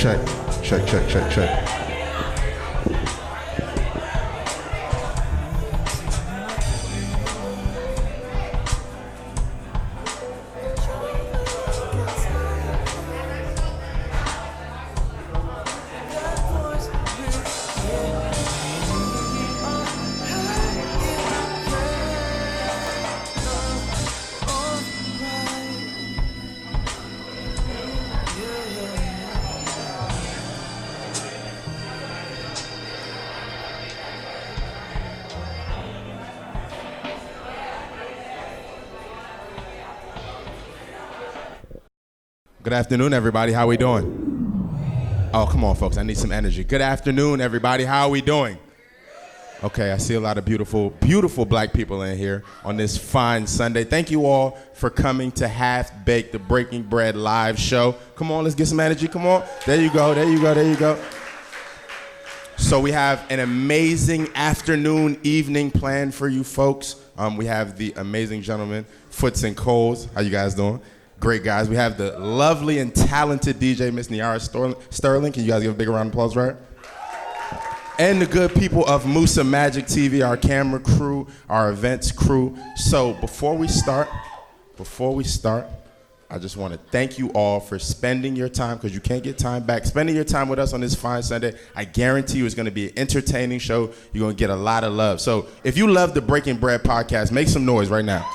Check. Good afternoon, everybody. How we doing? Oh, come on, folks. I need some energy. Good afternoon, everybody. How are we doing? Okay, I see a lot of beautiful, beautiful black people in here on this fine Sunday. Thank you all for coming to Half Baked, the Breaking Bread live show. Come on, let's get some energy. Come on. There you go. So we have an amazing afternoon, evening planned for you folks. We have the amazing gentleman, FootsxColes. How you guys doing? Great guys. We have the lovely and talented DJ, Miss Niara Sterling. Can you guys give a big round of applause for her? And the good people of Musa Magic TV, our camera crew, our events crew. So before we start, I just want to thank you all for spending your time, because you can't get time back, spending your time with us on this fine Sunday. I guarantee you it's going to be an entertaining show. You're going to get a lot of love. So if you love the Breaking Bread podcast, make some noise right now.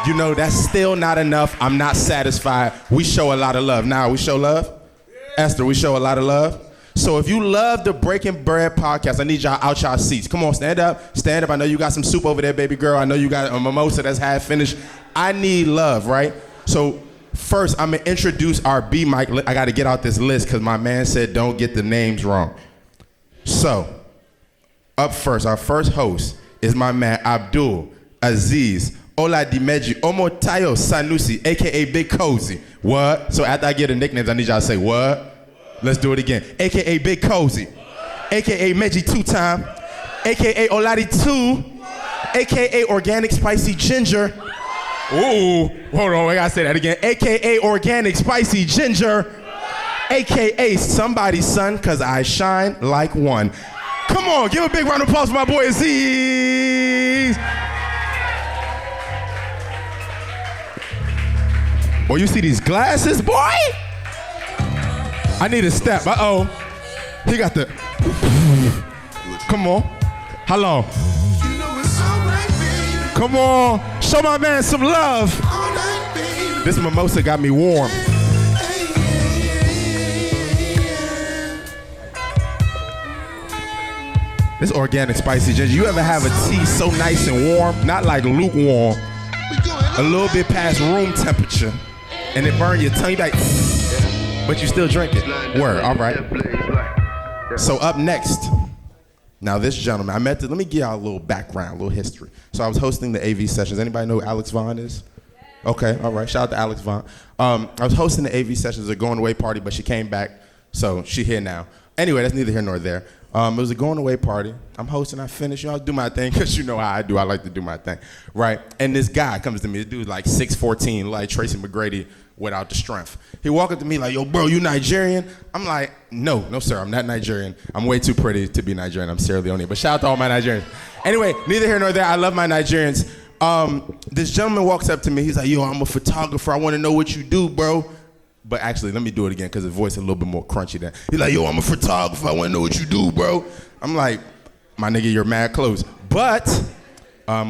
You know, that's still not enough. I'm not satisfied. We show a lot of love. Now, we show love? Yeah. Esther, we show a lot of love? So if you love the Breaking Bread podcast, I need y'all out y'all seats. Come on, stand up. I know you got some soup over there, baby girl. I know you got a mimosa that's half finished. I need love, right? So first, I'm going to introduce our B-Mic. I got to get out this list because my man said don't get the names wrong. So, up first, our first host is my man Abdul Aziz Oladimeji Omotayo Sanusi, a.k.a. Big Cozy. What? So after I get the nicknames, I need y'all to say what? Let's do it again. A.k.a. Big Cozy. A.k.a. Meji Two-Time. A.k.a. Oladi 2. A.k.a. Organic Spicy Ginger. Ooh, hold on, I gotta say that again. A.k.a. Organic Spicy Ginger. A.k.a. somebody's son, cause I shine like one. Come on, give a big round of applause for my boy Aziz. Boy, you see these glasses, boy? I need a step. Uh-oh. He got the... Come on. How long? Come on. Show my man some love. This mimosa got me warm. This organic spicy ginger. You ever have a tea so nice and warm? Not like lukewarm. A little bit past room temperature. And it burn your tongue back, but you still drink it. Word, all right. So up next, now this gentleman, let me give y'all a little background, a little history. So I was hosting the AV sessions. Anybody know who Alex Vaughn is? Okay, all right, shout out to Alex Vaughn. I was hosting the AV sessions, a going away party, but she came back, so she here now. Anyway, that's neither here nor there. It was a going away party. I'm hosting, I finish, I do my thing, because you know how I do, I like to do my thing, right? And this guy comes to me, this dude's like 6'14", like Tracy McGrady without the strength. He walked up to me like, yo, bro, you Nigerian? I'm like, no, sir, I'm not Nigerian. I'm way too pretty to be Nigerian, I'm Sierra Leone, but shout out to all my Nigerians. Anyway, neither here nor there, I love my Nigerians. This gentleman walks up to me, he's like, yo, I'm a photographer, I want to know what you do, bro. But actually, let me do it again, because his voice is a little bit more crunchy than. He's like, yo, I'm a photographer, I want to know what you do, bro. I'm like, my nigga, you're mad close. But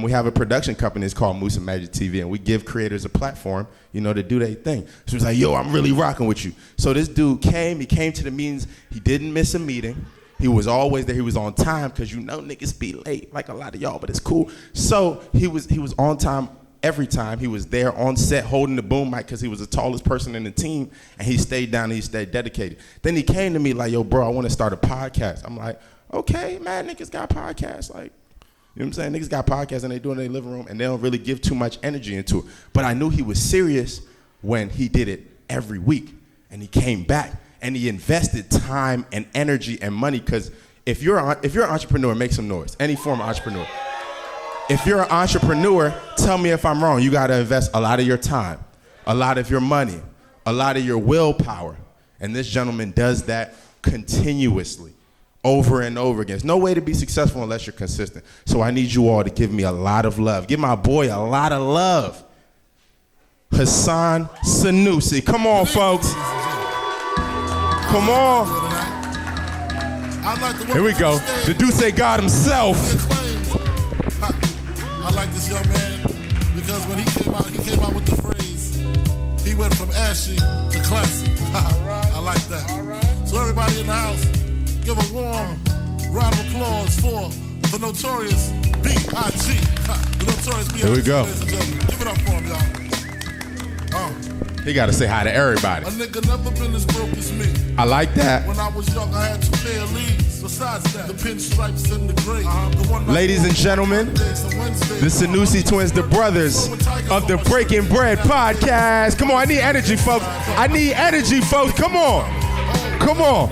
we have a production company, it's called Musa Magic TV, and we give creators a platform, to do their thing. So he's like, yo, I'm really rocking with you. So this dude he came to the meetings, he didn't miss a meeting. He was always there, he was on time, because niggas be late, like a lot of y'all, but it's cool. So he was on time. Every time he was there on set holding the boom mic, because he was the tallest person in the team, and he stayed down and he stayed dedicated. Then he came to me like, yo, bro, I want to start a podcast. I'm like, okay, man, niggas got podcasts. Like, you know what I'm saying? Niggas got podcasts and they do it in their living room and they don't really give too much energy into it. But I knew he was serious when he did it every week. And he came back and he invested time and energy and money, because if you're an entrepreneur, make some noise. Any form of entrepreneur. If you're an entrepreneur, tell me if I'm wrong. You got to invest a lot of your time, a lot of your money, a lot of your willpower, And this gentleman does that continuously, over and over again. There's no way to be successful unless you're consistent. So I need you all to give me a lot of love. Give my boy a lot of love. Hassan Sanusi. Come on, folks. Come on. Here we go. The Duce God himself. I like this young man because when he came out with the phrase, he went from ashy to classy. I like that. So everybody in the house, give a warm round of applause for the notorious B.I.G. The notorious B.I.G. Here we go. Give it up for him, y'all. He gotta say hi to everybody. A nigga never been as broke as me. I like that. When I was young, I had 2 pair of leaves. Besides that, the pinstripes and the gray. Ladies and gentlemen, the Sanusi twins, the brothers of the Breaking Bread podcast. Come on, I need energy, folks. I need energy, folks. Come on. Come on.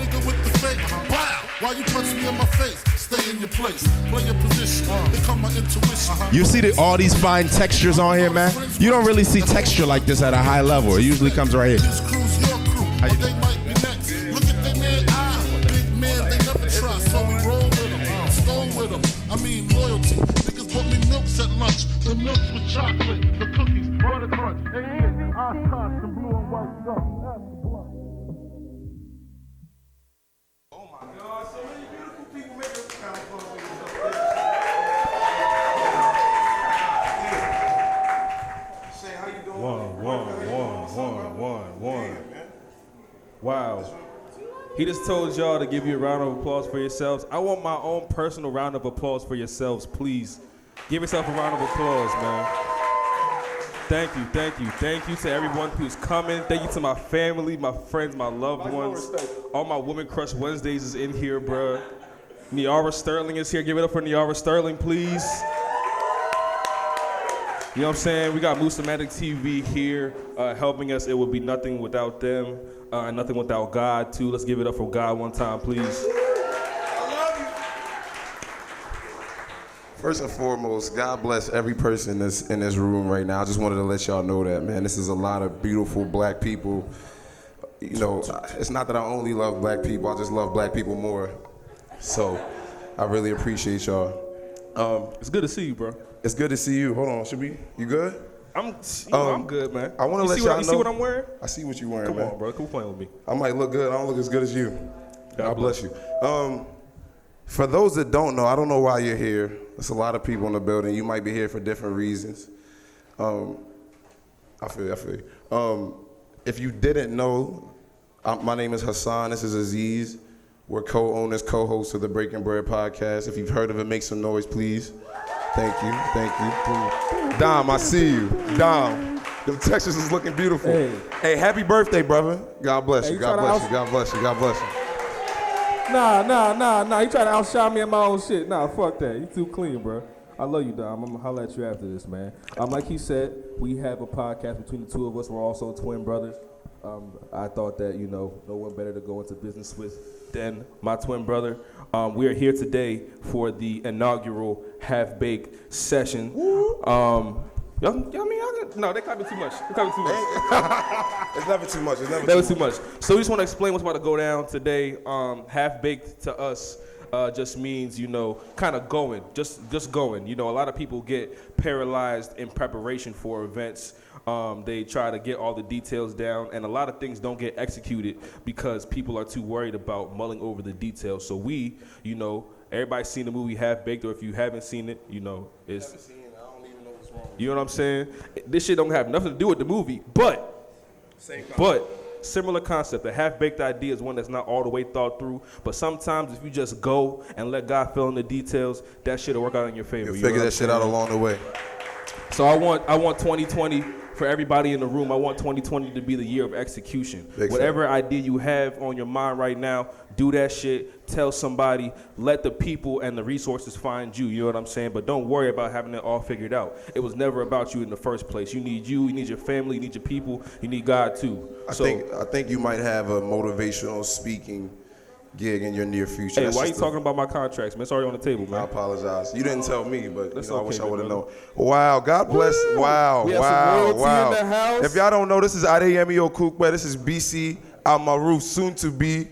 Why you punch me in my face? Stay in your place, play your position, become my intuition. You see all these fine textures on here, man? You don't really see texture like this at a high level. It usually comes right here. This crew's your crew, or they might be next. Look at their man eye, big man, they never trust. So we roll with them, stole with them. I mean loyalty. Niggas bought me milks at lunch. The milks with chocolate, the cookies, butter crunch. And ice cards and blue and white stuff. One. Wow. He just told y'all to give you a round of applause for yourselves. I want my own personal round of applause for yourselves, please. Give yourself a round of applause, man. Thank you to everyone who's coming. Thank you to my family, my friends, my loved ones. All my Women Crush Wednesdays is in here, bruh. Niara Sterling is here. Give it up for Niara Sterling, please. You know what I'm saying? We got Musematic TV here helping us. It would be nothing without them and nothing without God, too. Let's give it up for God one time, please. I love you. First and foremost, God bless every person that's in this room right now. I just wanted to let y'all know that, man. This is a lot of beautiful black people. You know, it's not that I only love black people. I just love black people more. So I really appreciate y'all. It's good to see you, bro. It's good to see you. Hold on, you good? I'm good, man. I want to let y'all know. You see what I'm wearing? I see what you're wearing, Come man. on, bro. Come playing with me. I might look good. I don't look as good as you. God bless you. For those that don't know, I don't know why you're here. There's a lot of people in the building. You might be here for different reasons. I feel you. If you didn't know, my name is Hassan. This is Aziz. We're co-owners, co-hosts of the Breaking Bread podcast. If you've heard of it, make some noise, please. Thank you. Dom, I see you. Dom, the Texas is looking beautiful. Hey, happy birthday, brother. God bless you. God bless you. God bless you. God bless you. Nah. You trying to outshine me in my own shit. Nah, fuck that. You too clean, bro. I love you, Dom. I'm gonna holler at you after this, man. Like he said, we have a podcast between the two of us. We're also twin brothers. I thought that, no one better to go into business with than my twin brother. We are here today for the inaugural half-baked session. No, they can't be too much. It's never too much. Never too much. So we just want to explain what's about to go down today. Half-baked to us just means, kind of going, just going. A lot of people get paralyzed in preparation for events. They try to get all the details down, and a lot of things don't get executed because people are too worried about mulling over the details. So we, everybody's seen the movie Half-Baked, or if you haven't seen it, it's... Never seen it. I don't even know what's wrong. You know what I'm saying? This shit don't have nothing to do with the movie, but similar concept. The half-baked idea is one that's not all the way thought through, but sometimes if you just go and let God fill in the details, that shit will work out in your favor. You'll figure that shit out along the way. So I want 2020 for everybody in the room. I want 2020 to be the year of execution. Whatever idea you have on your mind right now, do that shit. Tell somebody. Let the people and the resources find you. You know what I'm saying? But don't worry about having it all figured out. It was never about you in the first place. You need your family, you need your people, you need God too. I think you might have a motivational speaking gig in your near future. Hey, why are you talking about my contracts, man? It's already on the table, man. I apologize. You didn't tell me, but I wish I would have known. Brother. Wow, God bless. Wow. We have some royalty in the house. If y'all don't know, this is Adeyemi Okukwe. This is BC Amaru, soon to be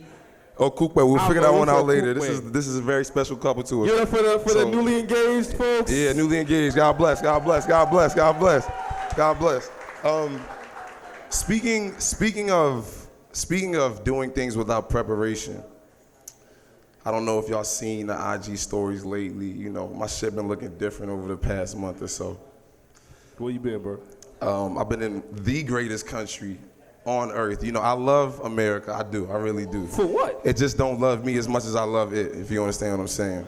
Okupe. We'll figure that one out later. This is a very special couple to us. Give it for the newly engaged folks. Yeah, newly engaged. God bless. God bless. God bless. God bless. God bless. Speaking of doing things without preparation, I don't know if y'all seen the IG stories lately. You know, my shit been looking different over the past month or so. Where you been, bro? I've been in the greatest country on earth. You know, I love America. I do. I really do. For what? It just don't love me as much as I love it, if you understand what I'm saying.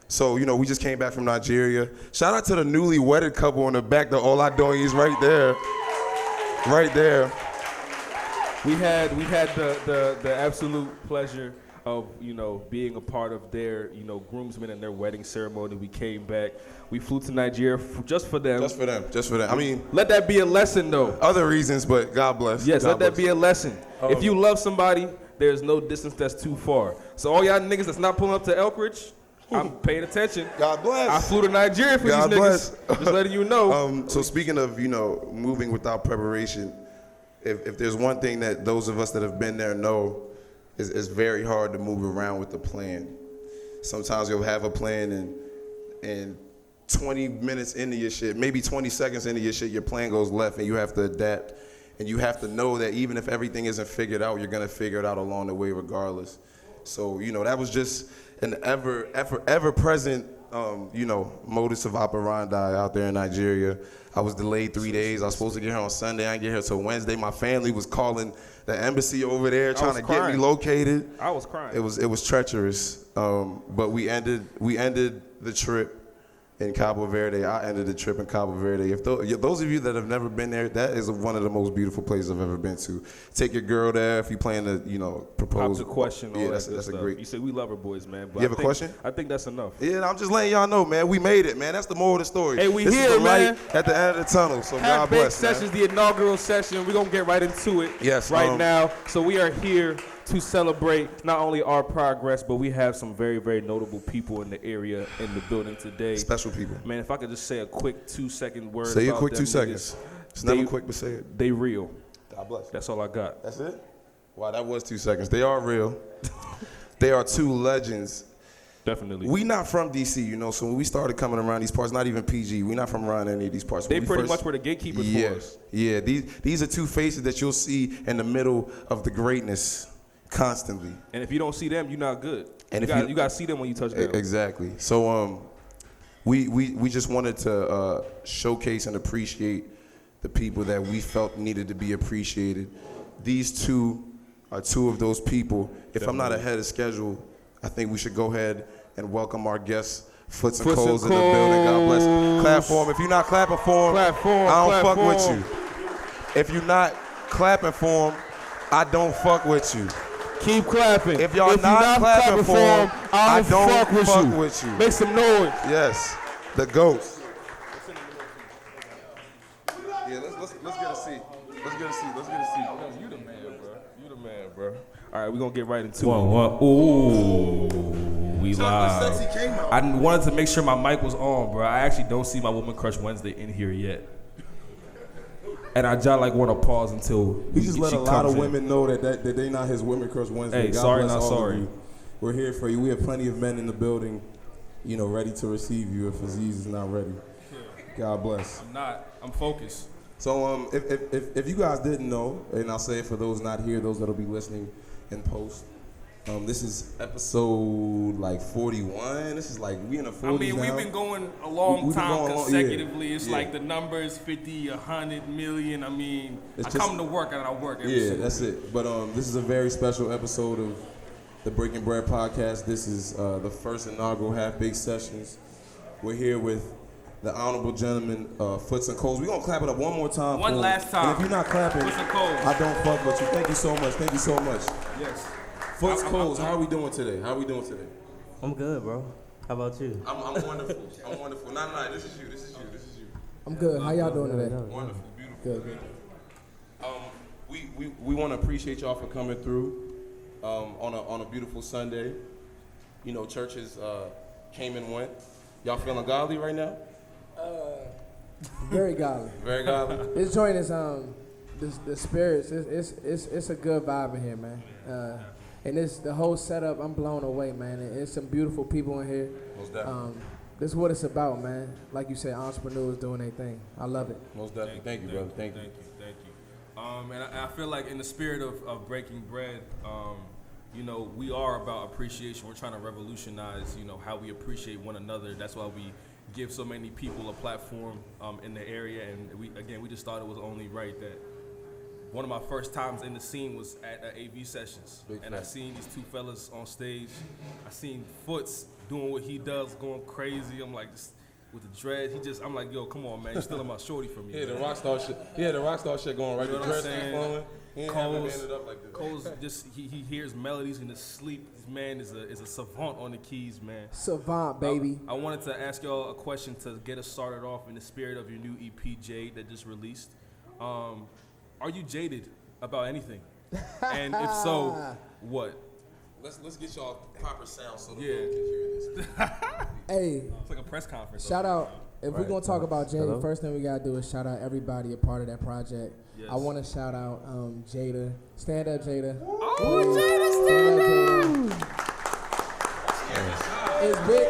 So, you know, we just came back from Nigeria. Shout out to the newly wedded couple in the back. The Oladoyin's right there. Right there. We had the absolute pleasure of, you know, being a part of their, you know, groomsmen and their wedding ceremony. We came back. We flew to Nigeria just for them. Just for them. Just for them. I mean, let that be a lesson, though. Other reasons, but God bless. Yes, God let that be a lesson. If you love somebody, there's no distance that's too far. So all y'all niggas that's not pulling up to Elkridge, I'm paying attention. God bless. I flew to Nigeria for God these bless. niggas. Just letting you know. So speaking of, you know, moving without preparation, if there's one thing that those of us that have been there know, it's very hard to move around with the plan. Sometimes you'll have a plan and 20 minutes into your shit, maybe 20 seconds into your shit, your plan goes left and you have to adapt. And you have to know that even if everything isn't figured out, you're gonna figure it out along the way regardless. So, you know, that was just an ever-present, you know, modus of operandi out there in Nigeria. I was delayed 3 days. I was supposed to get here on Sunday. I didn't get here till Wednesday. My family was calling the embassy over there trying to get me located. I was crying. It was treacherous, but we ended the trip in Cabo Verde. I ended the trip in Cabo Verde. If those of you that have never been there, that is one of the most beautiful places I've ever been to. Take your girl there if you plan to, you know, propose. Pops a question. Yeah, all that's that a stuff. great. You said we love her boys, man. But You have a question? I think that's enough. Yeah, I'm just letting y'all know, man. We made it, man. That's the moral of the story. Hey, we this here, is the man. light at the end of the tunnel. So God Big bless, Sessions, man. the inaugural session. We're gonna get right into it. Yes, right now. So we are here to celebrate not only our progress, but we have some very, very notable people in the area, in the building today. Special people. Man, if I could just say a quick 2-second word. Say a about quick them 2 seconds. It's never quick, but say it. They real. God bless. That's all I got. That's it? Wow, that was 2 seconds. They are real. They are two legends. Definitely. We not from DC, you know, so when we started coming around these parts, not even PG, we not from around any of these parts. They pretty much were the gatekeepers for us. Yeah, these are two faces that you'll see in the middle of the greatness constantly. And if you don't see them, you're not good. And you got to see them when you touch them. Exactly. So we just wanted to showcase and appreciate the people that we felt needed to be appreciated. These two are two of those people. If I'm not ahead of schedule, I think we should go ahead and welcome our guests, FootsxColes in the building. God bless. Clap for them. If you're not clapping for them, I don't fuck with you. If you're not clapping for them, I don't fuck with you. Keep clapping. If y'all not clapping for them, I don't fuck with you. Make some noise. Yes, the ghost. Yeah, let's get a seat. Let's get a seat. You the man, bro. You the man, bro. All right, we're going to get right into it. Ooh, we live. I wanted to make sure my mic was on, bro. I actually don't see my Woman Crush Wednesday in here yet. And I just like want to pause until He just let a lot of in. women know that they not his Women Crush Wednesday. Hey, God sorry, bless not all of sorry. you. We're here for you. We have plenty of men in the building, you know, ready to receive you if Aziz is not ready. God bless. I'm not. I'm focused. So if you guys didn't know, and I'll say it for those not here, those that'll be listening in post, this is episode like 41. This is like we in the 40s I mean, now. we've been going a long We've been time going consecutively. yeah, It's yeah. like the numbers 50, 100 million. I mean, It's I just- come to work and I work every Yeah, single that's day. it. But this is a very special episode of the Breaking Bread podcast. This is the first inaugural half-baked sessions. We're here with the honorable gentleman, FootsxColes. We're gonna clap it up one more time. One for him. last time. And if you're not clapping, FootsxColes. I don't fuck with you. Thank you so much. Thank you so much. Yes. FootsxColes, how are we doing today? How are we doing today? I'm good, bro. How about you? I'm wonderful. I'm wonderful. No, this is you. I'm good. How y'all doing today? Wonderful, beautiful. Good. We want to appreciate y'all for coming through on a beautiful Sunday. You know, churches came and went. Y'all feeling godly right now? Very godly. Very godly. This joint is the spirits. It's a good vibe in here, man. And it's the whole setup. I'm blown away, man. And it's some beautiful people in here. Most definitely. This is what it's about, man. Like you said, entrepreneurs doing their thing. I love it. Most definitely. Thank you, brother. Thank you. Thank you. And I feel like in the spirit of breaking bread, you know, we are about appreciation. We're trying to revolutionize, you know, how we appreciate one another. That's why we give so many people a platform in the area. And we just thought it was only right that one of my first times in the scene was at AV sessions. And I seen these two fellas on stage. I seen Foots doing what he does, going crazy. I'm like, just with the dread, I'm like, yo, come on, man, you're stealing my shorty from me. Yeah, the rock star shit. Yeah, the rock star shit going right. You know The what I'm dread saying? flowing. He ain't never Cole's, ended up like this. Cole's just he hears melodies in his sleep. This man is a savant on the keys, man. Savant, baby. I wanted to ask y'all a question to get us started off in the spirit of your new EP, Jade, that just released. Are you jaded about anything? And if so, what? Let's get y'all proper sound so the Yeah. world can hear this. Hey, It's like a press conference. shout out. If we're going to talk about Jada, Hello? first thing we got to do is shout out everybody a part of that project. Yes. I want to shout out Jada. Stand up, Jada. Oh, Stand up, Jada. It's big.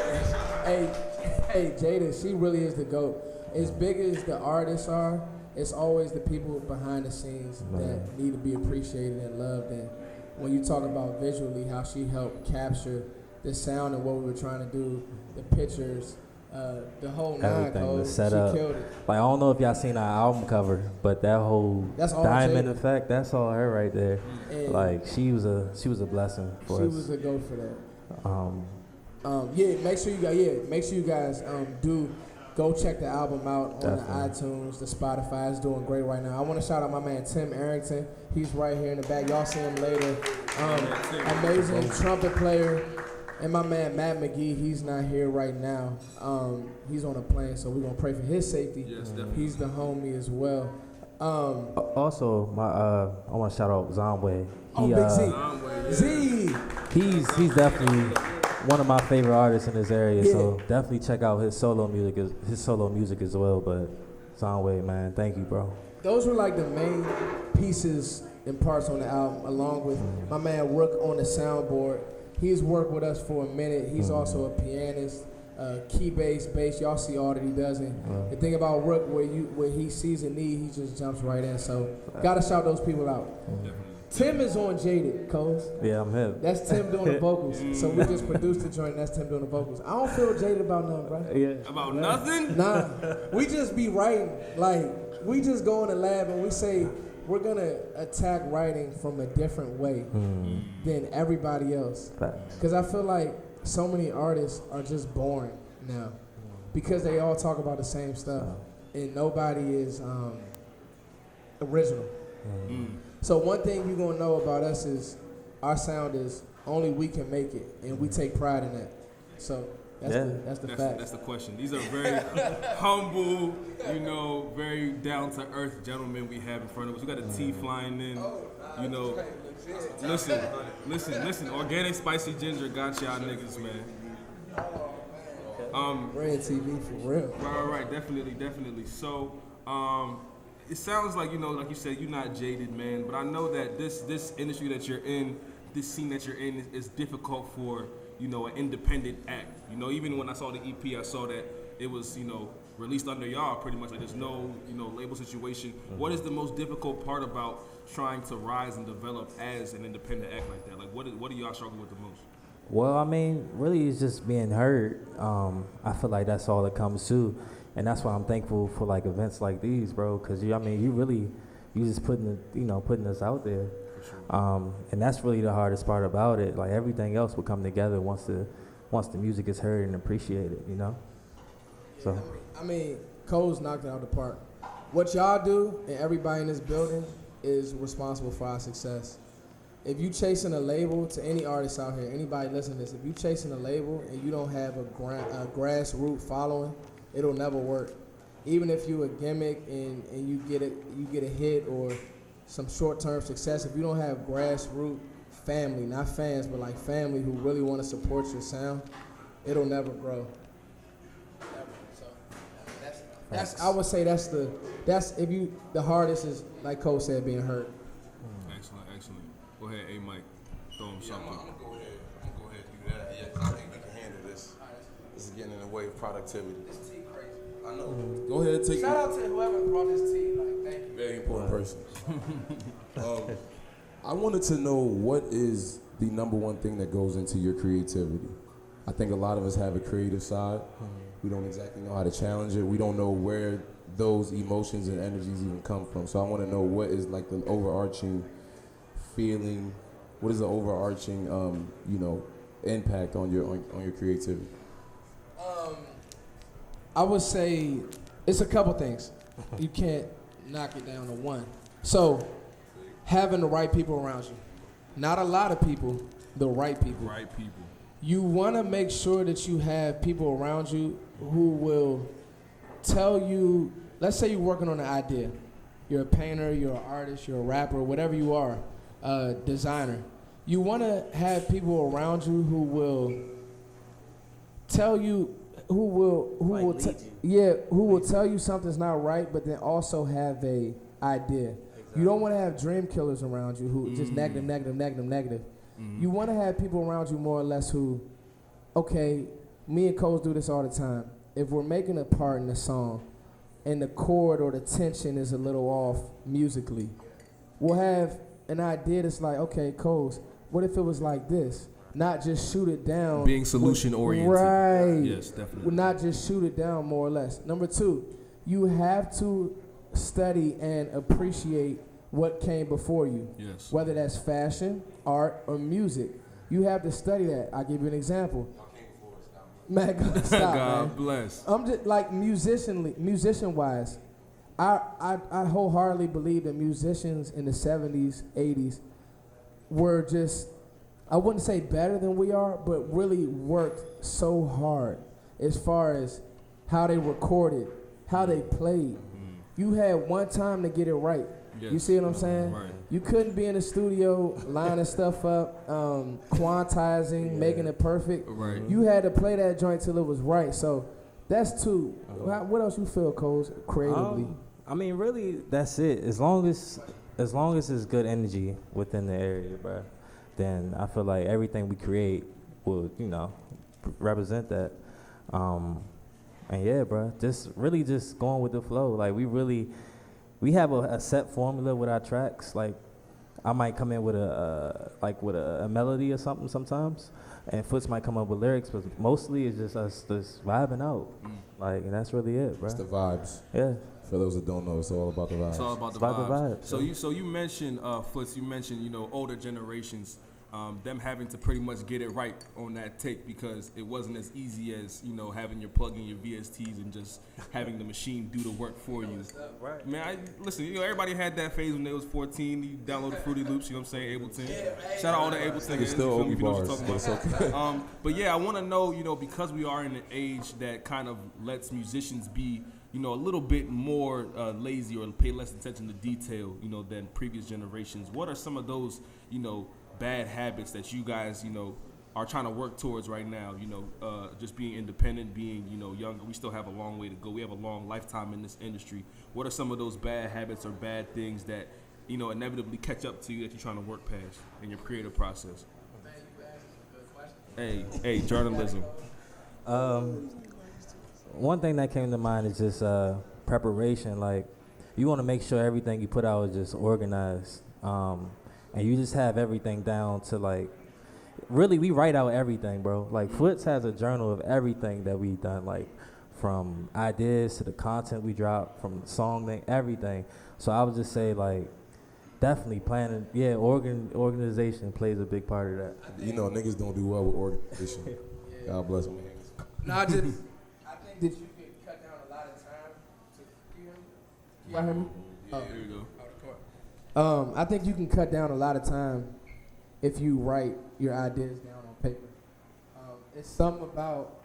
Hey, Jada, she really is the GOAT. As big as the artists are, it's always the people behind the scenes that need to be appreciated and loved. And when you talk about visually how she helped capture the sound and what we were trying to do, the pictures, the whole nine, Everything, the she setup. killed it. Like, I don't know if y'all seen our album cover, but that whole That's all diamond Jada. effect, that's all her right there. And Like, she was a blessing for she us. was a GOAT for that. Um, Make sure you guys do go check the album out on Definitely. the iTunes, the Spotify. It's doing great right now. I want to shout out my man Tim Arrington. He's right here in the back. Y'all see him later. Amazing trumpet player. And my man Matt McGee, he's not here right now. He's on a plane, so we're gonna pray for his safety. Yes, definitely. He's the homie as well. Also, I want to shout out Zonway. Big Z. He's definitely one of my favorite artists in this area. Yeah. So definitely check out his solo music as well. But Zonway, man, thank you, bro. Those were like the main pieces and parts on the album, along with my man Rook on the soundboard. He's worked with us for a minute. He's also a pianist, key bass. Y'all see all that he does. And the thing about Rook, where he sees a need, he just jumps right in. So gotta shout those people out. Tim is on Jaded, Coles. Yeah, I'm hip. That's Tim doing the vocals. So we just produced the joint. That's Tim doing the vocals. I don't feel jaded about nothing, bro. Yeah. About nothing? Nah, we just be writing. Like, we just go in the lab and we say we're gonna attack writing from a different way than everybody else. Facts. Because I feel like so many artists are just boring now because they all talk about the same stuff and nobody is original. So one thing you're gonna know about us is our sound is only we can make it, and we take pride in that. So that's the fact. That's the question. These are very humble, you know, very down to earth gentlemen we have in front of us. We got a T flying in, you know. Listen. Organic spicy ginger got y'all niggas, man. Red TV for real. Right, definitely. So, it sounds like, you know, like you said, you're not jaded, man. But I know that this industry that you're in, this scene that you're in, is difficult for, you know, an independent act. You know, even when I saw the EP, I saw that it was, you know, released under y'all pretty much. Like, there's no, you know, label situation. What is the most difficult part about trying to rise and develop as an independent act like that? Like, what do y'all struggle with the most? Well, I mean, really, it's just being heard. I feel like that's all it comes to, and that's why I'm thankful for like events like these, bro. Because you just putting us out there, and that's really the hardest part about it. Like everything else will come together once the music is heard and appreciated, you know. So I mean, Cole's knocked it out of the park. What y'all do and everybody in this building is responsible for our success. If you chasing a label, to any artist out here, anybody listening to this, if you chasing a label and you don't have a grassroots following, it'll never work. Even if you a gimmick and you get a hit or some short-term success, if you don't have grassroots family, not fans, but like family who really want to support your sound, it'll never grow. So I would say that's if you the hardest is like Cole said, being hurt. Excellent. Go ahead, A Mike. Throw him something. I'm gonna go ahead and do that. Yeah, 'cause I think we can handle this. This is getting in the way of productivity. This tea crazy. I know. Go ahead and take Shout out to whoever brought this tea. Like, thank you. Very important person. I wanted to know what is the number one thing that goes into your creativity. I think a lot of us have a creative side. We don't exactly know how to challenge it. We don't know where those emotions and energies even come from. So I want to know what is like the overarching feeling. What is the overarching, impact on your creativity? I would say it's a couple things. You can't knock it down to one. So, having the right people around you. Not a lot of people, the right people. Right people. You want to make sure that you have people around you who will tell you, let's say you're working on an idea. You're a painter, you're an artist, you're a rapper, whatever you are, a designer. You want to have people around you who will tell you, who will tell you something's not right, but then also have a idea. You don't want to have dream killers around you who just negative. You want to have people around you more or less who, okay, me and Coles do this all the time. If we're making a part in a song and the chord or the tension is a little off musically, we'll have an idea that's like, okay, Coles, what if it was like this? Not just shoot it down. Being solution oriented. Right. Yes, definitely. Not just shoot it down, more or less. Number two, you have to study and appreciate what came before you. Yes. Whether that's fashion, art, or music. You have to study that. I'll give you an example. Man, stop, God man. bless. I'm just like musician-wise, I wholeheartedly believe that musicians in the 70s, 80s were just, I wouldn't say better than we are, but really worked so hard as far as how they recorded, how they played. You had one time to get it right. Yes. You see what I'm saying? Right. You couldn't be in the studio lining stuff up, quantizing, making it perfect. Right. You had to play that joint till it was right. So that's two. What else you feel, Coles, creatively? I mean, really, that's it. As long as it's good energy within the area, bro, then I feel like everything we create will, represent that. And yeah, bro, just going with the flow. Like we have a set formula with our tracks. Like I might come in with a melody or something sometimes, and Foots might come up with lyrics, but mostly it's just us just vibing out. Like, and that's really it, bro. It's the vibes. Yeah. For those that don't know, it's all about the vibes. It's all about the It's about the vibes. vibes. So you mentioned Foots. You mentioned older generations, them having to pretty much get it right on that take because it wasn't as easy as having your plug in your VSTs and just having the machine do the work for you. Right. Man, listen. Everybody had that phase when they was 14. You downloaded Fruity Loops. You know what I'm saying? Ableton. Shout out all the Ableton. It's still you know what bars, I'm but it's talking about. But yeah, I want to know, because we are in an age that kind of lets musicians be, a little bit more lazy or pay less attention to detail, than previous generations. What are some of those, bad habits that you guys, are trying to work towards right now? Just being independent, being, younger. We still have a long way to go. We have a long lifetime in this industry. What are some of those bad habits or bad things that, inevitably catch up to you that you're trying to work past in your creative process? Hey, journalism. One thing that came to mind is just preparation. Like, you want to make sure everything you put out is just organized. And you just have everything down to, like, really, we write out everything, bro. Like, Foots has a journal of everything that we've done, like, from ideas to the content we drop, from the song thing, everything. So I would just say, like, definitely planning. Yeah, organization plays a big part of that. Niggas don't do well with organization. God bless them. No, I think that you can cut down a lot of time to hear me. Here we go. I think you can cut down a lot of time if you write your ideas down on paper. It's something about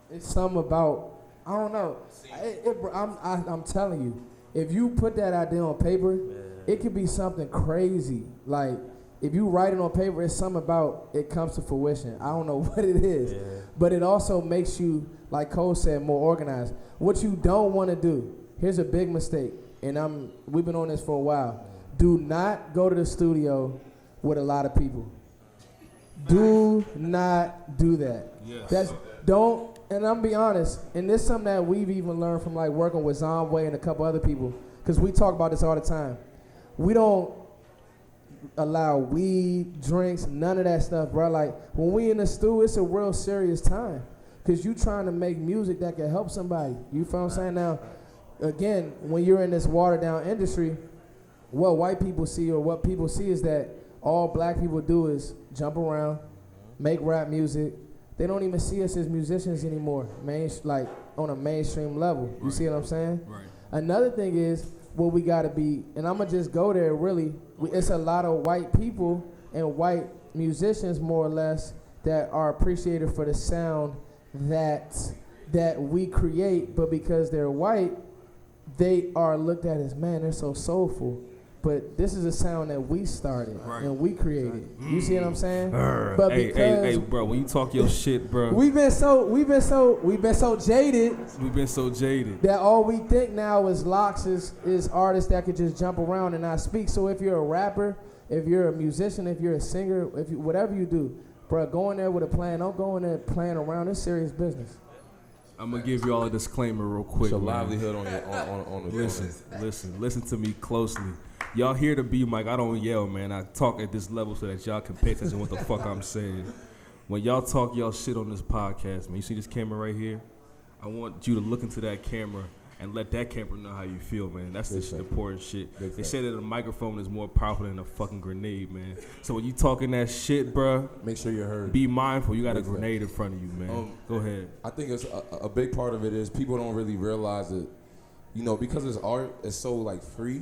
I don't know. I'm telling you, if you put that idea on paper, it could be something crazy. Like, if you write it on paper, it's something about it comes to fruition. I don't know what it is, but it also makes you, like Cole said, more organized. What you don't want to do here's a big mistake, and we've been on this for a while. Do not go to the studio with a lot of people. Do not do that. Yes. And I'm be honest, and this is something that we've even learned from like working with Zombway and a couple other people, because we talk about this all the time. We don't allow weed, drinks, none of that stuff, bro. Like when we in the stew, it's a real serious time, because you trying to make music that can help somebody. You feel what I'm saying? Now, again, when you're in this watered down industry, what white people see or what people see is that all black people do is jump around, make rap music. They don't even see us as musicians anymore, like on a mainstream level. You see what I'm saying? Right. Another thing is what we gotta be, and I'm gonna just go there really, it's a lot of white people and white musicians more or less that are appreciated for the sound that we create, but because they're white, they are looked at as, man, they're so soulful. But this is a sound that we started and we created. You see what I'm saying? But hey, bro, when you talk your shit, bro, we've been so jaded. We've been so jaded that all we think now is locks is artists that could just jump around and not speak. So if you're a rapper, if you're a musician, if you're a singer, whatever you do, bro, go in there with a plan. Don't go in there playing around. It's serious business. I'm gonna give you all a disclaimer real quick. It's a man. livelihood on the Listen to me closely. Y'all hear the B mic, I don't yell, man. I talk at this level so that y'all can pay attention to what the fuck I'm saying. When y'all talk y'all shit on this podcast, man, you see this camera right here? I want you to look into that camera and let that camera know how you feel, man. That's the important shit. They say that a microphone is more powerful than a fucking grenade, man. So when you talking that shit, bro, make sure you're heard. Be mindful. You got a grenade in front of you, man. Go ahead. I think it's a big part of it is people don't really realize it, because it's art, it's so like free.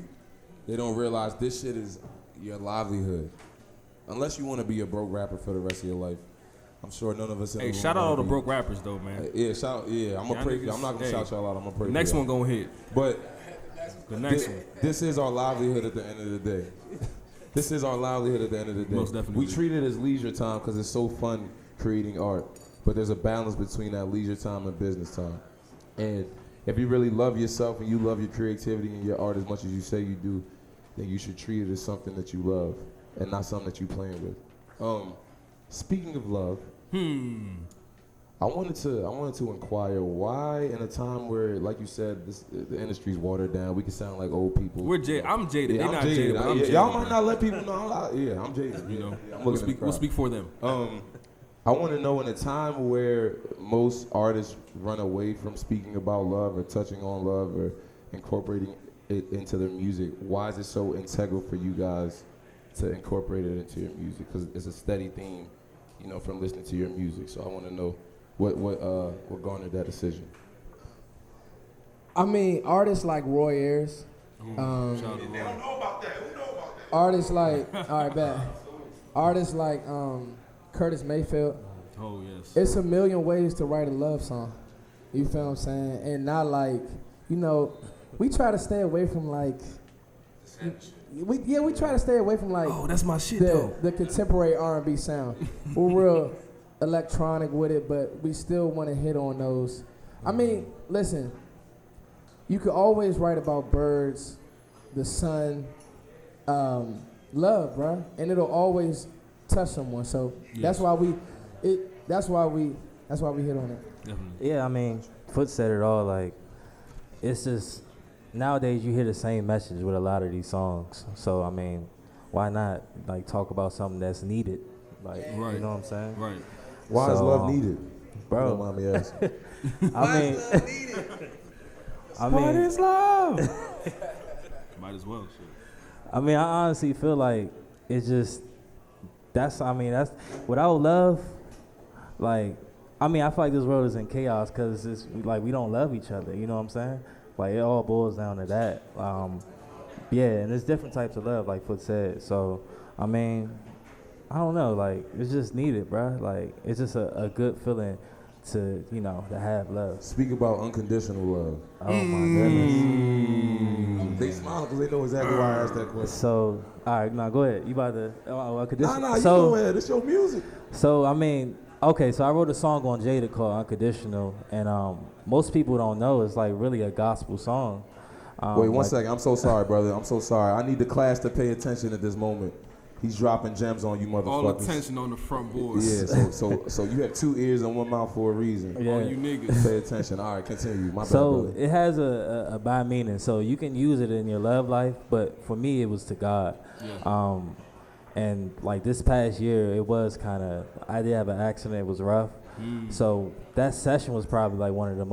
They don't realize this shit is your livelihood. Unless you want to be a broke rapper for the rest of your life. I'm sure none of us. Hey, shout out all the broke rappers though, man. I'm gonna pray. I'm not gonna shout y'all out. I'm gonna pray. The next one gonna hit. But the next one. This is our livelihood at the end of the day. This is our livelihood at the end of the day. Most definitely. We treat it as leisure time because it's so fun creating art. But there's a balance between that leisure time and business time. And if you really love yourself and you love your creativity and your art as much as you say you do, then you should treat it as something that you love and not something that you're playing with. Speaking of love, I wanted to inquire why, in a time where, like you said, the industry's watered down, we can sound like old people. I'm jaded. Yeah, They're not jaded. I'm jaded. Y'all might not let people know. I'm jaded. We'll speak for them. I want to know, in a time where most artists run away from speaking about love or touching on love or incorporating it into their music, why is it so integral for you guys to incorporate it into your music? Because it's a steady theme, from listening to your music. So I want to know what garnered that decision. I mean, artists like Roy Ayers. They don't know about that. Who know about that? Artists like, all right, bad. Artists like Curtis Mayfield. Oh, yes. It's a million ways to write a love song. You feel what I'm saying? And not like, we try to stay away from like, we try to stay away from like, oh, that's my shit though. The contemporary R&B sound. We're real electronic with it, but we still want to hit on those. I mean, listen, you could always write about birds, the sun, love, bro, and it'll always touch someone. So that's why we hit on it. Definitely. Yeah, I mean, Foot said it all. Like, it's just nowadays you hear the same message with a lot of these songs. So I mean, why not like talk about something that's needed? Like, right. You know what I'm saying? Right. Why is love needed? Bro, don't mind me asking. I mean, what is love? Might as well. Shit. I mean, I honestly feel like it's just that's without love. Like, I mean, I feel like this world is in chaos because it's like we don't love each other. You know what I'm saying? Like, it all boils down to that. Yeah, and there's different types of love, like Foot said. So, I mean, I don't know. Like, it's just needed, bro. Like, it's just a good feeling to have love. Speak about unconditional love. Oh my goodness. They smile because they know exactly why I asked that question. So, all right, now go ahead. You about to? Nah, you go ahead. It's your music. So, I mean, okay. So I wrote a song on Jada called "Unconditional," and most people don't know it's like really a gospel song. Wait, one second. I'm so sorry, brother. I'm so sorry. I need the class to pay attention at this moment. He's dropping gems on you, motherfuckers. All attention on the front boards. Yeah, so you have 2 ears and 1 mouth for a reason. Yeah. All you niggas. Pay attention. All right, continue. My bad, So brother. it has a by meaning. So you can use it in your love life, but for me, it was to God. Yeah. And like this past year, it was kind of, I did have an accident. It was rough. So that session was probably like one of the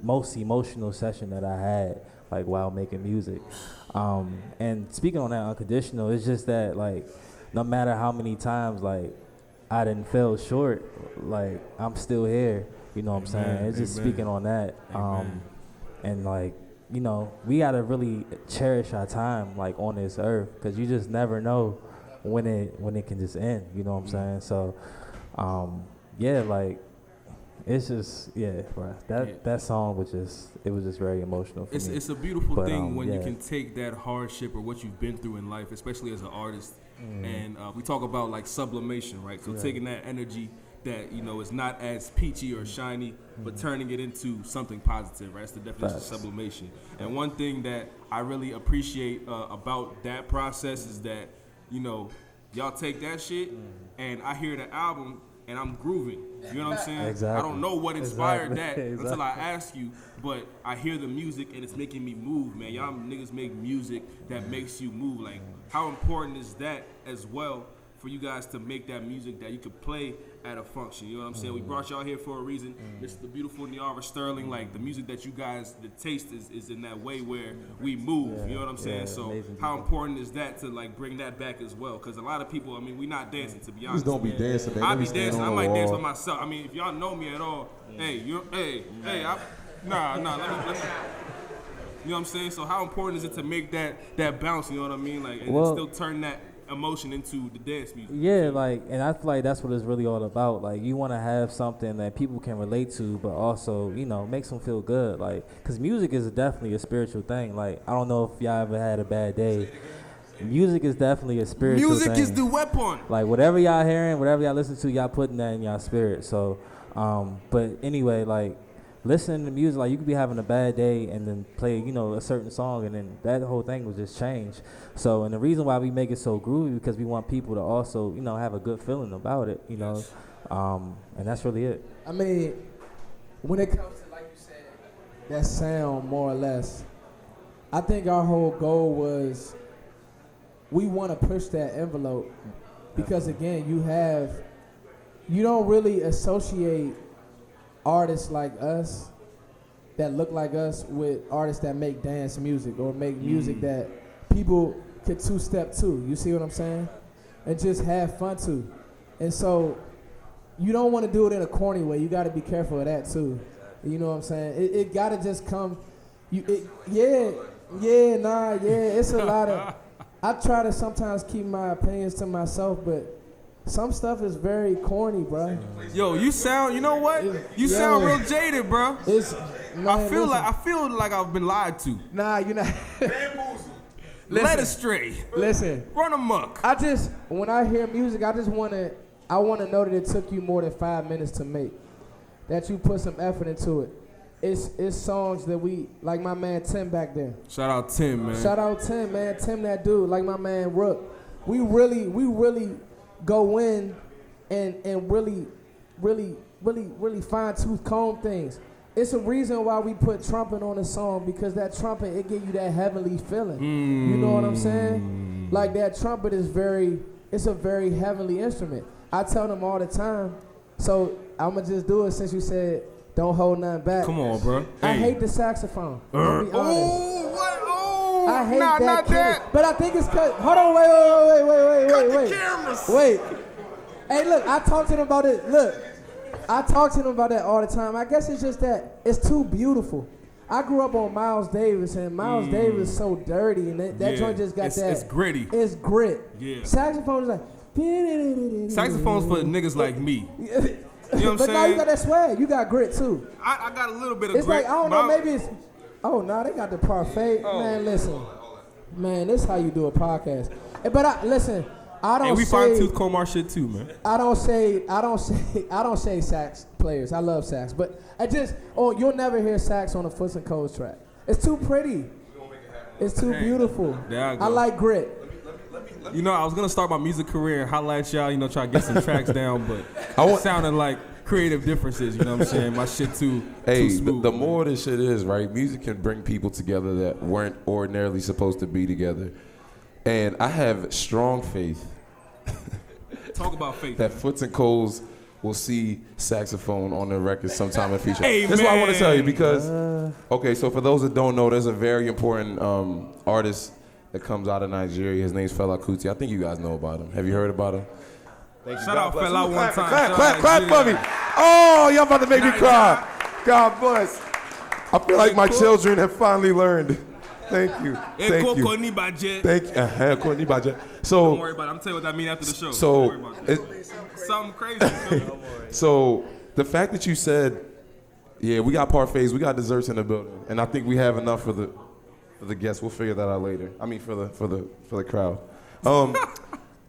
most emotional session that I had, like while making music. And speaking on that unconditional, it's just that like, no matter how many times like I didn't fell short, like I'm still here. You know what I'm saying? It's just speaking on that. And like, you know, we gotta really cherish our time like on this earth, because you just never know when it can just end. You know what I'm saying? So, yeah, like it's just bro. That song was just very emotional for me. It's a beautiful thing when you yeah. can take that hardship or what you've been through in life, especially as an artist, and we talk about like sublimation, right? So taking that energy that, you know, is not as peachy or shiny, but turning it into something positive, right? That's the definition of sublimation. And one thing that I really appreciate about that process is that, you know, y'all take that shit and I hear the album and I'm grooving. You know what I'm saying? Exactly. I don't know what inspired that Exactly. until I ask you, but I hear the music and it's making me move, man. Y'all niggas make music that makes you move. Like, how important is that as well for you guys to make that music that you could play at a function? You know what I'm saying? We brought y'all here for a reason. This is the beautiful Niara Sterling. Like, the music that you guys, the taste is in that way where we move. You know what I'm saying? So how important is that to like bring that back as well? Because a lot of people, I mean, we not dancing, to be honest. Just don't be dancing, man. I Let be me stand dancing. on I the might dance wall. by myself. I mean, if y'all know me at all, nah. Let me. You know what I'm saying? So how important is it to make that bounce? You know what I mean? Like, and Well, still turn that emotion into the dance music. Yeah, like, and I feel like that's what it's really all about. Like, you want to have something that people can relate to, but also, you know, makes them feel good. Like, because music is definitely a spiritual thing. Like, I don't know if y'all ever had a bad day. Music is definitely a spiritual thing. Music is the weapon. Like, whatever y'all hearing, whatever y'all listen to, y'all putting that in y'all spirit. So, but anyway, like, listening to music, like, you could be having a bad day and then play, you know, a certain song, and then that whole thing will just change. So, and the reason why we make it so groovy, because we want people to also, you know, have a good feeling about it, you know, and that's really it. I mean, when it comes to, like you said, that sound, more or less, I think our whole goal was we want to push that envelope, because again, you don't really associate artists like us that look like us with artists that make dance music or make music that people could two-step to. You see what I'm saying? And just have fun to. And so you don't want to do it in a corny way. You got to be careful of that too. You know what I'm saying? It got to just come. It's a lot of. I try to sometimes keep my opinions to myself, but some stuff is very corny, bro. Yo, you sound, you know what? You sound real jaded, bro. I feel like I've been lied to. Nah, you're not. Led astray. Listen. Run amok. When I hear music, I want to know that it took you more than 5 minutes to make. That you put some effort into it. It's songs that we, like my man Tim back there. Shout out Tim, man. Shout out Tim, man. Tim, that dude. Like my man Rook. We really go in and really fine tooth comb things. It's a reason why we put trumpet on a song, because that trumpet, it give you that heavenly feeling. You know what I'm saying? Like, that trumpet is it's a very heavenly instrument. I tell them all the time. So I'm gonna just do it since you said don't hold nothing back. Come on, bro. I hate the saxophone. I'll be honest. Oh, I hate not that. that. But I think it's cause. Hold on, wait. Hey, look, I talk to them about it. Look, I talk to them about that all the time. I guess it's just that it's too beautiful. I grew up on Miles Davis, and Miles Davis is so dirty, and that joint just got that. It's gritty. It's grit. Yeah. Saxophone is like. Saxophone's for niggas like me. You know what I'm but saying? now you got that swag. You got grit too. I got a little bit of It's grit. like, I don't know, maybe it's. Oh, no, they got the parfait. Man, listen. Man, this is how you do a podcast. But I don't and we say. fine tooth comb our shit too, man. I don't say sax players. I love sax, but you'll never hear sax on a FootsxColes track. It's too pretty. It's too beautiful. There I go. I like grit. You know, I was gonna start my music career and highlight y'all. You know, try to get some tracks down, but it sounded like creative differences. You know what I'm saying? My shit too smooth. The more this shit is, right? Music can bring people together that weren't ordinarily supposed to be together, and I have strong faith. Talk about faith. That FootsxColes will see saxophone on the record sometime in the future. Hey, That's man. what I want to tell you because, okay, so for those that don't know, there's a very important artist that comes out of Nigeria. His name's Fela Kuti. I think you guys know about him. Have you heard about him? Shout out Fela one time. Clap for me. Oh, y'all about to make me cry. God bless. I feel like my children have finally learned. Thank you. Thank you. So, don't worry about it. I'm telling you what that means after the show. So, don't worry about it. Something crazy. So, the fact that you said, yeah, we got parfaits, we got desserts in the building, and I think we have enough for the guests. We'll figure that out later. I mean, for the crowd.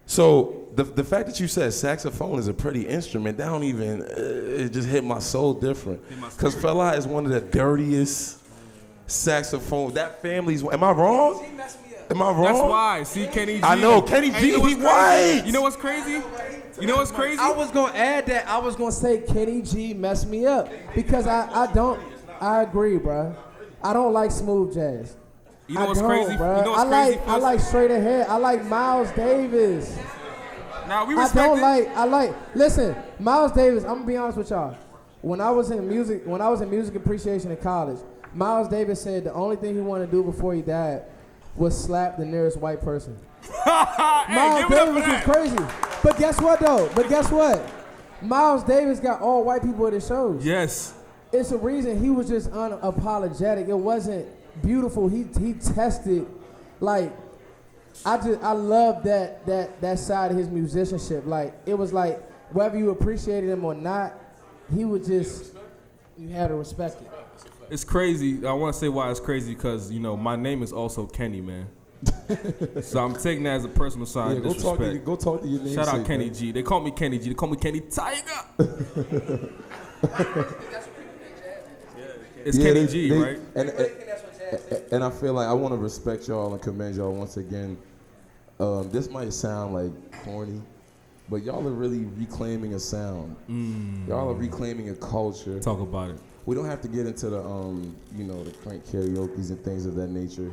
So the fact that you said saxophone is a pretty instrument, that don't even it just hit my soul different. Because Fela is one of the dirtiest saxophones. That family's. Am I wrong? Am I wrong? That's why. See, Kenny G. I know Kenny G. He white. You know what's crazy? You know what's crazy? I was gonna add that. I was gonna say Kenny G messed me up because I agree, bro. I don't like smooth jazz. You know what's crazy? Bro. You know what's crazy? I like straight ahead. I like Miles Davis. Now we respect Listen, Miles Davis. I'm gonna be honest with y'all. When I was in music appreciation in college, Miles Davis said the only thing he wanted to do before he died was slap the nearest white person. Miles Davis was crazy. But guess what though? Miles Davis got all white people at his shows. Yes. It's a reason he was just unapologetic. It wasn't beautiful. He tested, like, I love that side of his musicianship. Like, it was like whether you appreciated him or not, he would just, you had to respect it. It's crazy. I want to say why it's crazy because, you know, my name is also Kenny, man. So I'm taking that as a personal sign of disrespect. Go talk to your name. Shout out Kenny G. They call me Kenny G. They call me Kenny Tiger. It's Kenny G, right? And I feel like I want to respect y'all and commend y'all once again. This might sound like corny, but y'all are really reclaiming a sound. Y'all are reclaiming a culture. Talk about it. We don't have to get into the, the crank karaoke's and things of that nature.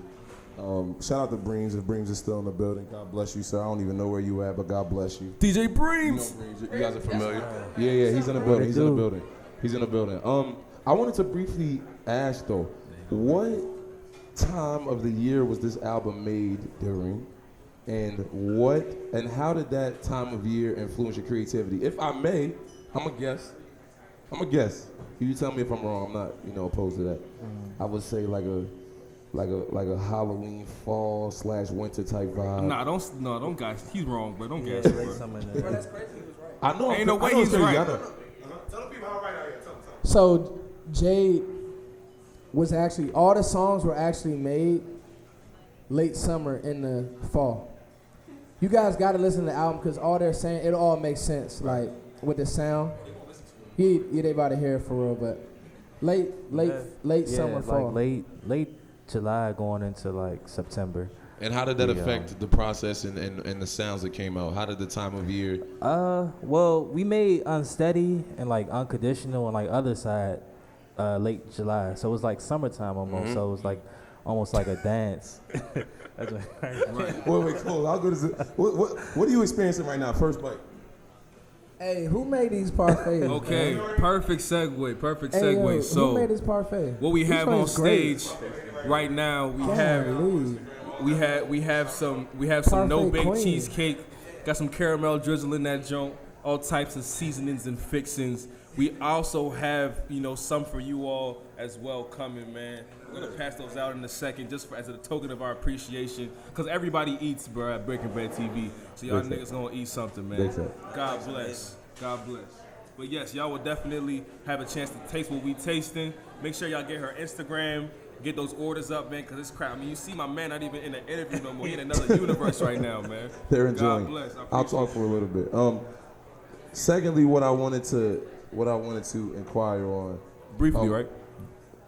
Shout out to Breams. If Breams is still in the building, God bless you, sir. I don't even know where you at, but God bless you. DJ Breams. You know Breams. You guys are familiar. Yeah, he's in the building. He's in the building. I wanted to briefly ask though, what time of the year was this album made during, and how did that time of year influence your creativity? If I may, I'm a guess. You tell me if I'm wrong. I'm not, opposed to that. I would say like a Halloween fall / winter type vibe. Don't guys. He's wrong, bro. Don't gas him, bro. Bro, that's crazy. He was right. I know. Ain't no way he's right. Tell the people how right I am. Tell them. So Jade was actually, all the songs were actually made late summer in the fall. You guys got to listen to the album because all they're saying, it all makes sense. Like with the sound. Yeah, they about to hear it for real, but late summer, fall. Like late July going into like September. And how did that affect the process and the sounds that came out? How did the time of year? Well, we made Unsteady and like Unconditional and like Other Side late July. So it was like summertime almost. So it was like almost like a dance. That's right. Wait, cool. How good is it? What are you experiencing right now? First bite. Hey, who made these parfaits? Okay, man? Perfect segue. Hey, yo, So who made this parfait? what we These have on things great. stage right now, we have some Parfait no bake queen. cheesecake, got some caramel drizzle in that joint, all types of seasonings and fixings. We also have, some for you all as well coming, man. We're gonna pass those out in a second, just as a token of our appreciation, because everybody eats, bro, at Breaking Bread TV. So y'all niggas gonna eat something, man. God bless. But yes, y'all will definitely have a chance to taste what we tasting. Make sure y'all get her Instagram, get those orders up, man, because it's crap. I mean, you see my man not even in an interview no more. He in another universe right now, man. They're enjoying. God bless. I'll talk for a little bit. Secondly, what I wanted to inquire on. Briefly, right?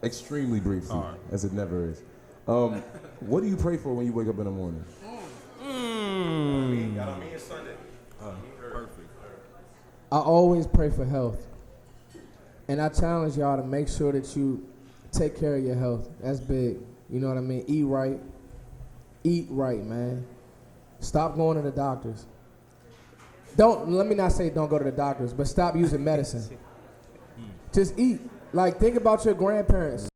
Extremely briefly, as it never is. What do you pray for when you wake up in the morning? Perfect. I always pray for health. And I challenge y'all to make sure that you take care of your health. That's big. You know what I mean? Eat right. Eat right, man. Stop going to the doctors. Let me not say don't go to the doctors, but stop using medicine. Just eat. Like, think about your grandparents.